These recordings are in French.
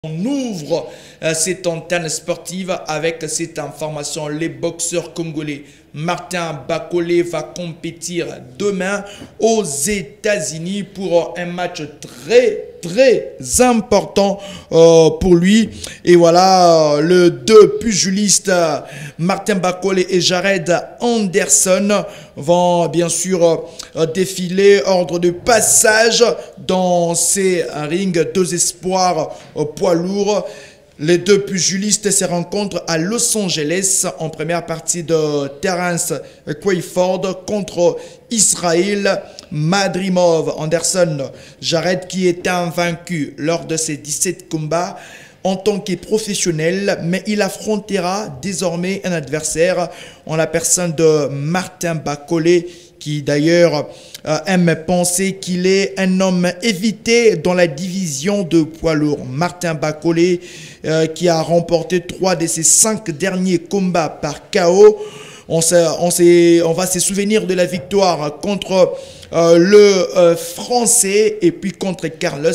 On ouvre cette antenne sportive avec cette information. Les boxeurs congolais Martin Bakole va compétir demain aux États-Unis pour un match très important pour lui. Et voilà, le deux pugilistes Martin Bakole et Jared Anderson vont bien sûr défiler ordre de passage dans ces rings. Deux espoirs poids lourds. Les deux pugilistes se rencontrent à Los Angeles en première partie de Terence Crawford contre Israël Madrimov. Anderson, Jared qui est invaincu lors de ses 17 combats en tant que professionnel, mais il affrontera désormais un adversaire en la personne de Martin Bakole, qui d'ailleurs aime penser qu'il est un homme évité dans la division de poids lourd. Martin Bakole qui a remporté 3 de ses 5 derniers combats par KO. On va se souvenir de la victoire contre le Français et puis contre Carlos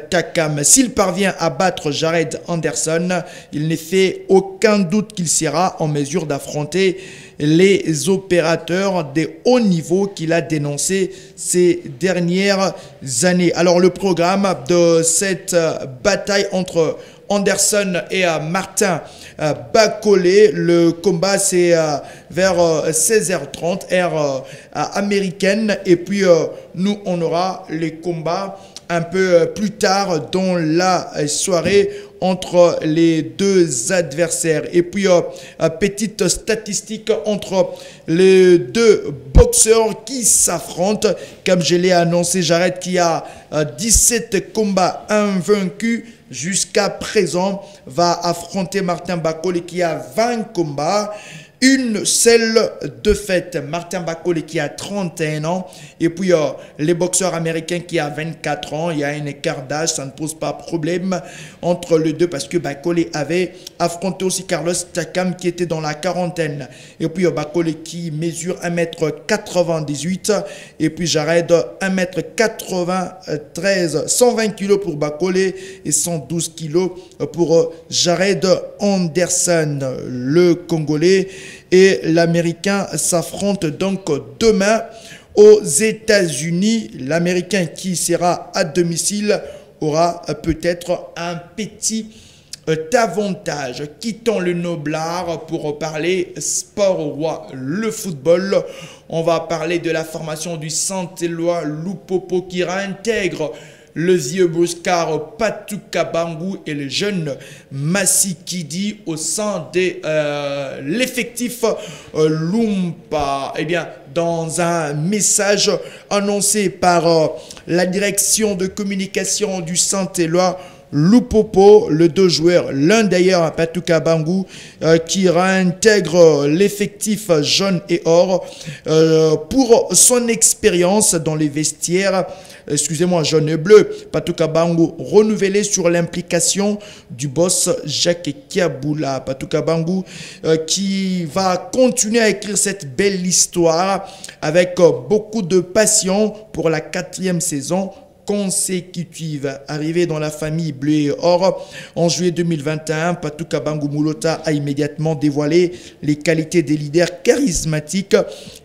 Takam. S'il parvient à battre Jared Anderson, il n'est fait aucun doute qu'il sera en mesure d'affronter les opérateurs de haut niveau qu'il a dénoncés ces dernières années. Alors le programme de cette bataille entre Anderson et Martin Bakole, le combat c'est vers 16h30 heure américaine, et puis nous on aura les combats un peu plus tard dans la soirée entre les deux adversaires. Et puis petite statistique entre les deux boxeurs qui s'affrontent. Comme je l'ai annoncé, Jared qui a 17 combats invaincus jusqu'à présent va affronter Martin Bakole qui a 20 combats, une seule défaite. Martin Bakole qui a 31 ans. Et puis les boxeurs américains qui a 24 ans. Il y a un écart d'âge, ça ne pose pas problème entre les deux parce que Bakole avait affronté aussi Carlos Takam qui était dans la quarantaine. Et puis Bakole qui mesure 1m98. Et puis Jared 1m93. 120 kg pour Bakole et 112 kg pour Jared Anderson. Le Congolais et l'Américain s'affrontent donc demain aux États-Unis. L'Américain qui sera à domicile aura peut-être un petit avantage. Quittons le noblard pour parler sport roi, le football. On va parler de la formation du Saint-Éloi Lupopo qui réintègre le vieux Boscar Patuka Bangu et le jeune Massikidi au sein de l'effectif Lumpa. Eh bien, dans un message annoncé par la direction de communication du Saint-Éloi Lupopo, le deux joueurs, l'un d'ailleurs Patuka Bangu qui réintègre l'effectif jaune et or pour son expérience dans les vestiaires, excusez-moi, jaune et bleu. Patuka Bangu renouvelé sur l'implication du boss Jacques Kiaboula. Patuka Bangu qui va continuer à écrire cette belle histoire avec beaucoup de passion pour la 4e saison consécutive. Arrivé dans la famille bleu et or en juillet 2021, Patuka Bangu Mulota a immédiatement dévoilé les qualités des leaders charismatiques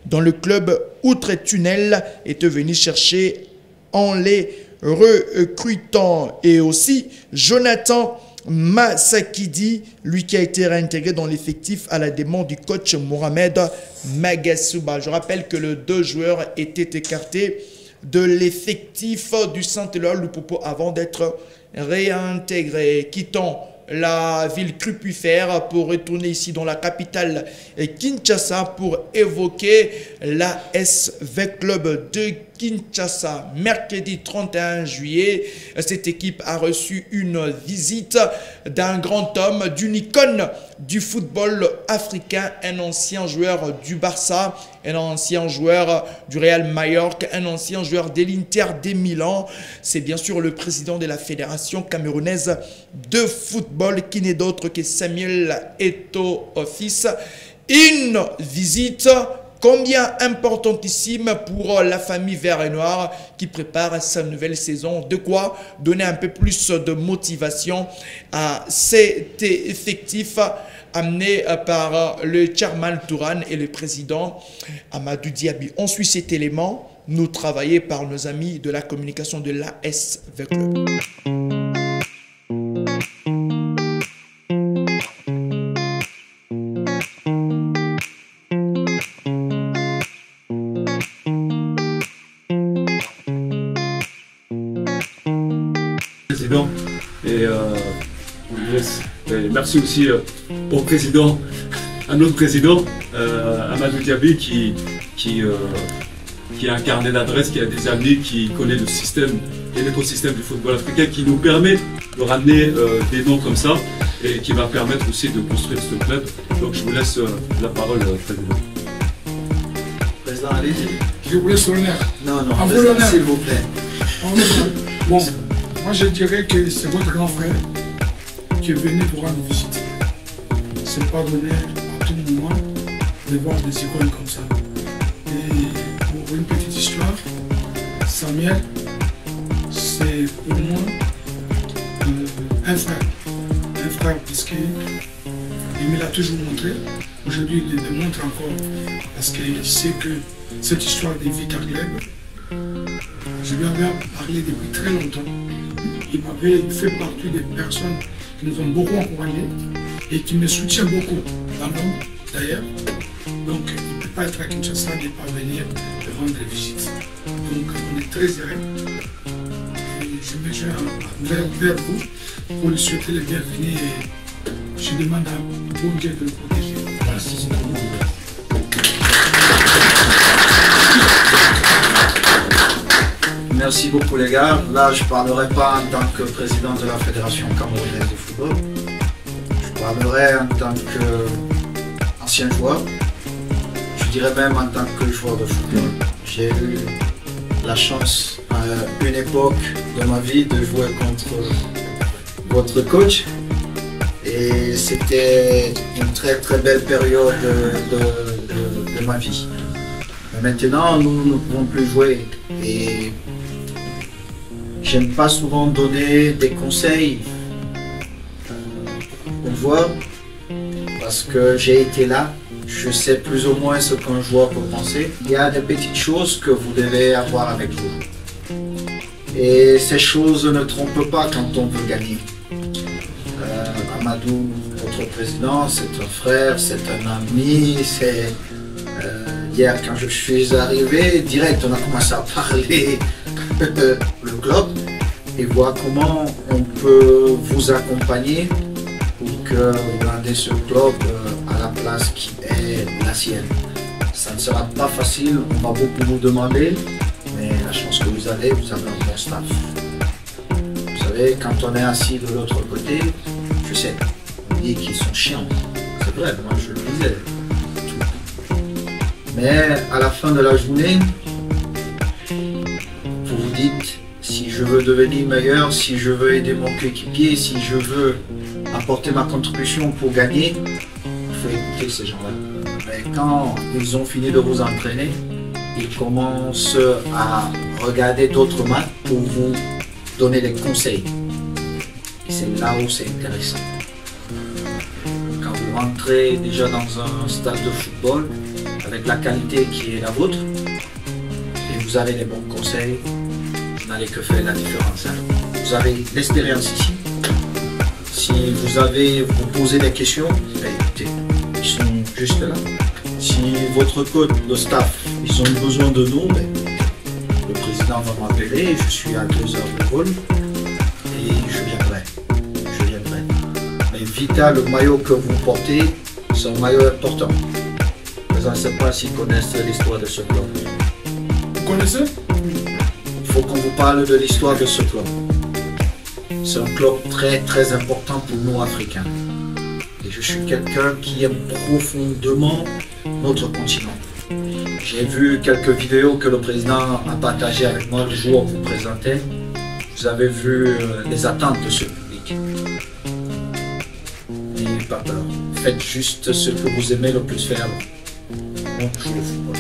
dans le club outre-tunnel était venu chercher en les recrutant. Et aussi Jonathan Masakidi, lui qui a été réintégré dans l'effectif à la demande du coach Mohamed Magasuba. Je rappelle que les deux joueurs étaient écartés de l'effectif du Saint-Éloi Lupopo avant d'être réintégrés. Quittons la ville crupifère pour retourner ici dans la capitale Kinshasa pour évoquer la SV Club de Kinshasa. Mercredi 31 juillet, cette équipe a reçu une visite d'un grand homme, d'une icône du football africain, un ancien joueur du Barça, un ancien joueur du Real Mallorca, un ancien joueur de l'Inter de Milan. C'est bien sûr le président de la fédération camerounaise de football qui n'est d'autre que Samuel Eto'o fils. Une visite Combien importantissime pour la famille vert et noir qui prépare sa nouvelle saison. De quoi donner un peu plus de motivation à cet effectif amené par le chairman Touran et le président Amadou Diaby. On suit cet élément, nous travaillons par nos amis de la communication de l'ASV Club. Président et merci aussi au président, à notre président Amadou Diaby qui a un carnet d'adresses, qui a des amis, qui connaît le système et l'écosystème du football africain, qui nous permet de ramener des noms comme ça et qui va permettre aussi de construire ce club. Donc je vous laisse la parole, président. Président, allez-y. Je vous laisse l'honneur. Non, À vous président, l'honneur. s'il vous plaît. Bon, moi je dirais que c'est votre grand frère qui est venu pour rendre visite. C'est pas donné à tout moment de voir des icônes comme ça. Et pour une petite histoire, Samuel, c'est pour moi un frère. Un frère parce qu'il me l'a toujours montré. Aujourd'hui, il le démontre encore parce qu'il sait que cette histoire des Vita Club, je lui avais parlé depuis très longtemps. Il m'avait fait partie des personnes qui nous ont beaucoup encouragés et qui me soutiennent beaucoup, dans le monde d'ailleurs. Donc il ne peut pas être à Kinshasa et ne pas venir me rendre visite. Donc on est très heureux. Et je me joins vers vous pour lui souhaiter le bienvenu et je demande à bon Dieu de le protéger. Merci. Merci beaucoup les gars. Là, je ne parlerai pas en tant que président de la Fédération camerounaise de football. Je parlerai en tant qu'ancien joueur. Je dirais même en tant que joueur de football. J'ai eu la chance à une époque de ma vie de jouer contre votre coach. Et c'était une très très belle période de ma vie. Mais maintenant, nous ne pouvons plus jouer. Et j'aime pas souvent donner des conseils aux joueurs parce que j'ai été là, je sais plus ou moins ce qu'un joueur peut penser. Il y a des petites choses que vous devez avoir avec vous. Et ces choses ne trompent pas quand on veut gagner. Amadou, votre président, c'est un frère, c'est un ami, hier quand je suis arrivé, direct on a commencé à parler le club et voir comment on peut vous accompagner pour que vous rendez ce club à la place qui est la sienne. Ça ne sera pas facile, on va beaucoup vous demander, mais la chance que vous avez un bon staff. Vous savez, quand on est assis de l'autre côté, je sais, on dit qu'ils sont chiants. C'est vrai, moi je le disais. Mais à la fin de la journée, vous vous dites, si je veux devenir meilleur, si je veux aider mon coéquipier, si je veux apporter ma contribution pour gagner, il faut écouter ces gens-là. Mais quand ils ont fini de vous entraîner, ils commencent à regarder d'autres matchs pour vous donner des conseils. Et c'est là où c'est intéressant. Quand vous rentrez déjà dans un stade de football, avec la qualité qui est la vôtre, et vous avez les bons conseils, vous n'allez que faire la différence. Vous avez l'expérience ici. Si vous posez des questions, écoutez, ils sont juste là. Si votre coach, le staff, ils ont besoin de nous, le président va m'appeler, je suis à 2 heures de vol et je viendrai. Mais Vita, le maillot que vous portez, c'est un maillot important. Je ne sais pas s'ils connaissent l'histoire de ce club. Vous connaissez? Il faut qu'on vous parle de l'histoire de ce club. C'est un club très très important pour nous Africains. Et je suis quelqu'un qui aime profondément notre continent. J'ai vu quelques vidéos que le président a partagées avec moi le jour où vous présentez. Vous avez vu les attentes de ce public. N'ayez pas peur. Faites juste ce que vous aimez le plus faire. allons toucher le football.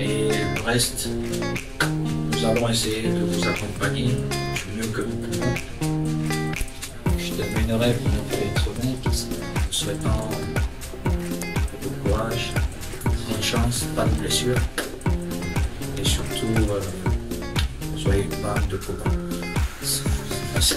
Et le reste, nous allons essayer de vous accompagner du mieux que nous pouvons. Je terminerai pour ne pas être honnête, en vous souhaitant beaucoup de courage, bonne chance, pas de blessures. Et surtout, soyez une bande de copains. Merci.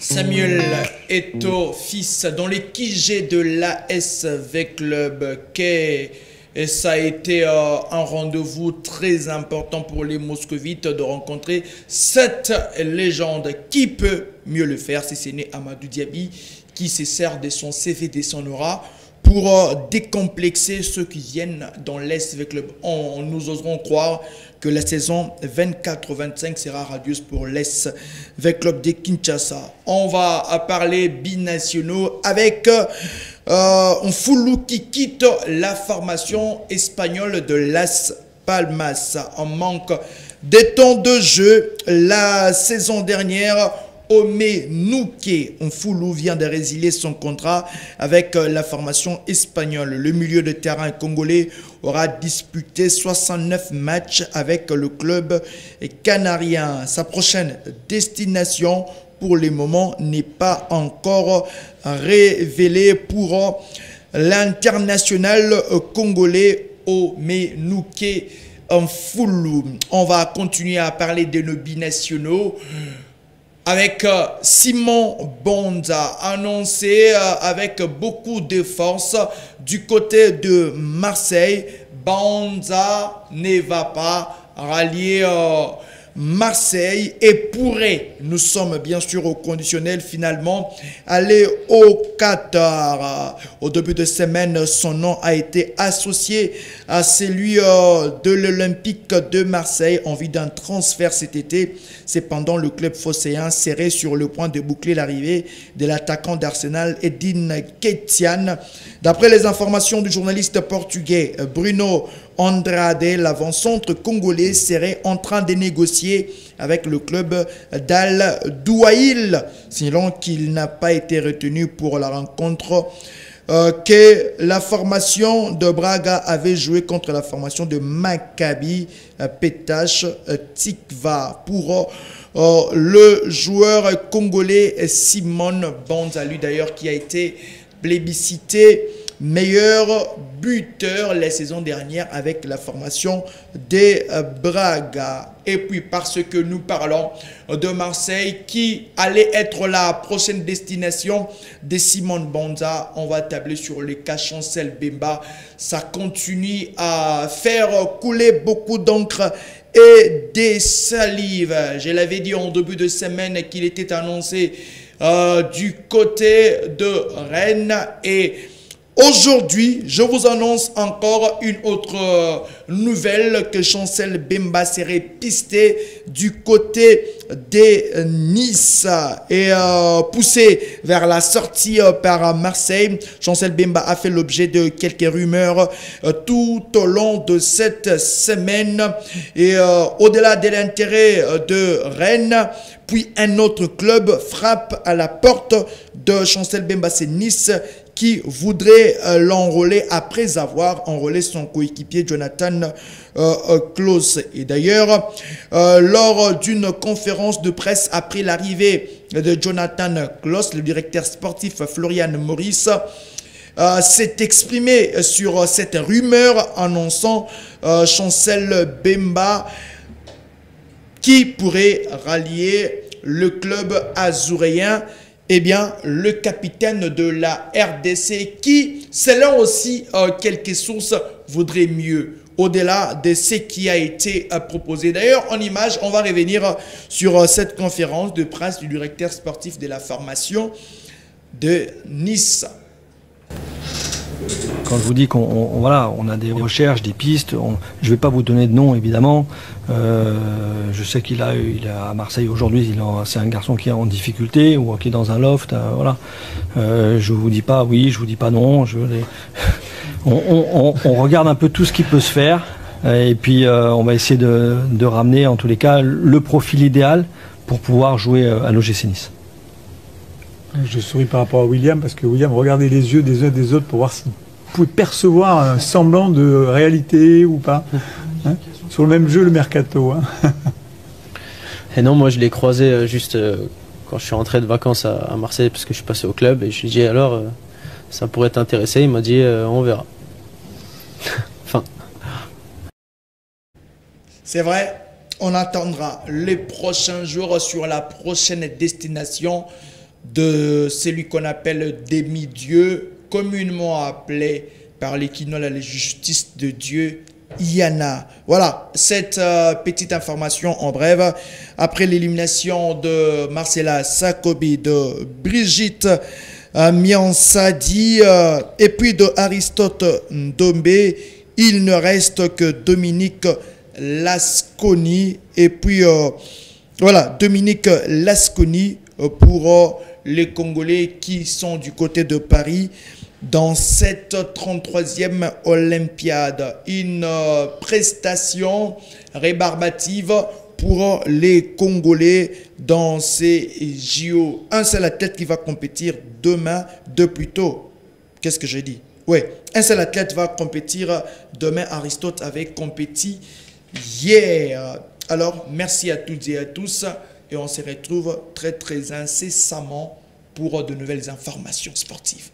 Samuel Eto'o, fils dans les QG de l'ASV Club, et ça a été un rendez-vous très important pour les Moscovites de rencontrer cette légende. Qui peut mieux le faire si ce n'est Amadou Diaby qui se sert de son CV, de son aura pour décomplexer ceux qui viennent dans l'ASV Club. Nous oserons croire que la saison 24-25 sera radieuse pour l'ASV Club de Kinshasa. On va parler binationaux avec Mfulu qui quitte la formation espagnole de Las Palmas. En manque de temps de jeu la saison dernière, Omé Nouké Mfulu vient de résilier son contrat avec la formation espagnole. Le milieu de terrain congolais aura disputé 69 matchs avec le club canarien. Sa prochaine destination pour le moment n'est pas encore révélée pour l'international congolais Omé Nouké Mfulu. On va continuer à parler de nos binationaux avec Simon Bonza, annoncé avec beaucoup de force du côté de Marseille. Bonza ne va pas rallier Marseille et pourrait, nous sommes bien sûr au conditionnel, finalement aller au Qatar. Au début de semaine, son nom a été associé à celui de l'Olympique de Marseille en vue d'un transfert cet été. Cependant, le club phocéen serait sur le point de boucler l'arrivée de l'attaquant d'Arsenal, Edin Ketian. D'après les informations du journaliste portugais Bruno Andrade, l'avant-centre congolais serait en train de négocier avec le club d'Al Douaïl, sinon qu'il n'a pas été retenu pour la rencontre que la formation de Braga avait joué contre la formation de Maccabi Petach Tikva. Pour le joueur congolais Simon Bonza, lui d'ailleurs qui a été plébiscité meilleur buteur la saison dernière avec la formation des Braga. Et puis parce que nous parlons de Marseille qui allait être la prochaine destination de Simon Bonza, on va tabler sur le cas Chancel Bemba. Ça continue à faire couler beaucoup d'encre et des salives. Je l'avais dit en début de semaine qu'il était annoncé du côté de Rennes et aujourd'hui, je vous annonce encore une autre nouvelle que Chancel Bemba serait pisté du côté de Nice et poussé vers la sortie par Marseille. Chancel Bemba a fait l'objet de quelques rumeurs tout au long de cette semaine et au-delà de l'intérêt de Rennes, puis un autre club frappe à la porte de Chancel Bemba, c'est Nice, qui voudrait l'enrôler après avoir enrôlé son coéquipier Jonathan Klaus. Et d'ailleurs, lors d'une conférence de presse après l'arrivée de Jonathan Klaus, le directeur sportif Florian Maurice s'est exprimé sur cette rumeur annonçant Chancel Bemba qui pourrait rallier le club azuréen. Eh bien, le capitaine de la RDC qui, selon aussi quelques sources, voudrait mieux, au-delà de ce qui a été proposé. D'ailleurs, en image, on va revenir sur cette conférence de presse du directeur sportif de la formation de Nice. Quand je vous dis voilà, on a des recherches, des pistes, je ne vais pas vous donner de nom évidemment. Je sais qu'il a à Marseille aujourd'hui, c'est un garçon qui est en difficulté ou qui est dans un loft. Voilà. Je vous dis pas oui, je vous dis pas non. On regarde un peu tout ce qui peut se faire et puis on va essayer de ramener en tous les cas le profil idéal pour pouvoir jouer à l'OGC Nice. Je souris par rapport à William parce que William regardait les yeux des uns des autres pour voir s'il pouvait percevoir un semblant de réalité ou pas. Hein, sur le même jeu, le mercato. Hein. Et non, moi je l'ai croisé juste quand je suis rentré de vacances à Marseille parce que je suis passé au club et je lui ai dit alors ça pourrait t'intéresser. Il m'a dit on verra. Enfin. C'est vrai, on attendra les prochains jours sur la prochaine destination de celui qu'on appelle demi-dieu, communément appelé par les Quinois la justice de Dieu, Yana. Voilà, cette petite information en bref. Après l'élimination de Marcella Sakobi, de Brigitte Miansadi et puis de Aristote Ndombe, il ne reste que Dominique Lasconi. Et puis, voilà, Dominique Lasconi pour les Congolais qui sont du côté de Paris dans cette 33e Olympiade. Une prestation rébarbative pour les Congolais dans ces JO. Un seul athlète qui va compétir demain, qu'est-ce que j'ai dit? Oui, un seul athlète va compétir demain. Aristote avait compéti hier. Alors, merci à toutes et à tous. Et on se retrouve très incessamment pour de nouvelles informations sportives.